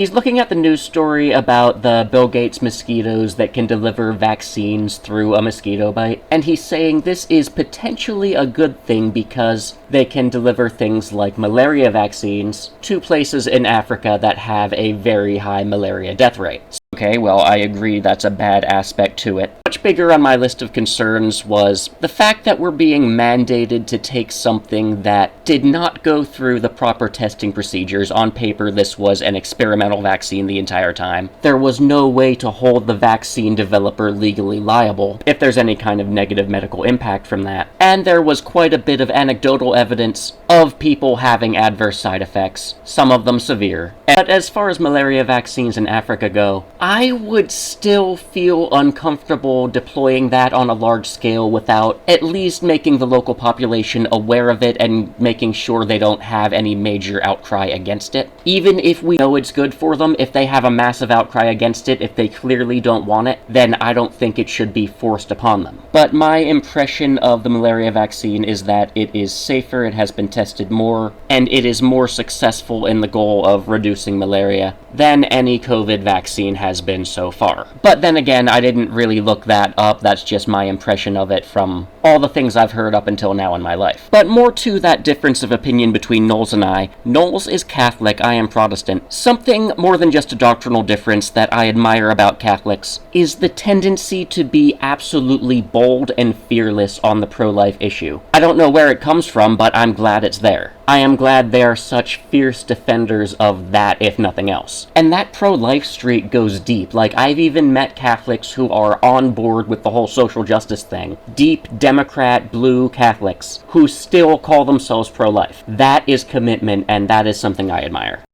He's looking at the news story about the Bill Gates mosquitoes that can deliver vaccines through a mosquito bite, and he's saying this is potentially a good thing because they can deliver things like malaria vaccines to places in Africa that have a very high malaria death rate. Okay, well, I agree that's a bad aspect to it. Much bigger on my list of concerns was the fact that we're being mandated to take something that did not go through the proper testing procedures. On paper, this was an experimental vaccine the entire time. There was no way to hold the vaccine developer legally liable if there's any kind of negative medical impact from that. And there was quite a bit of anecdotal evidence of people having adverse side effects, some of them severe. But as far as malaria vaccines in Africa go, I would still feel uncomfortable deploying that on a large scale without at least making the local population aware of it and making sure they don't have any major outcry against it. Even if we know it's good for them, if they have a massive outcry against it, if they clearly don't want it, then I don't think it should be forced upon them. But my impression of the malaria vaccine is that it is safer, it has been tested more, and it is more successful in the goal of reducing malaria than any COVID vaccine has been so far. But then again, I didn't really look that up, that's just my impression of it from all the things I've heard up until now in my life. But more to that difference of opinion between Knowles and I. Knowles is Catholic, I am Protestant. Something more than just a doctrinal difference that I admire about Catholics is the tendency to be absolutely bold and fearless on the pro-life issue. I don't know where it comes from, but I'm glad it's there. I am glad they are such fierce defenders of that, if nothing else. And that pro-life streak goes deep. Like, I've even met Catholics who are on board with the whole social justice thing. Deep Democrat, blue Catholics who still call themselves pro-life. That is commitment, and that is something I admire.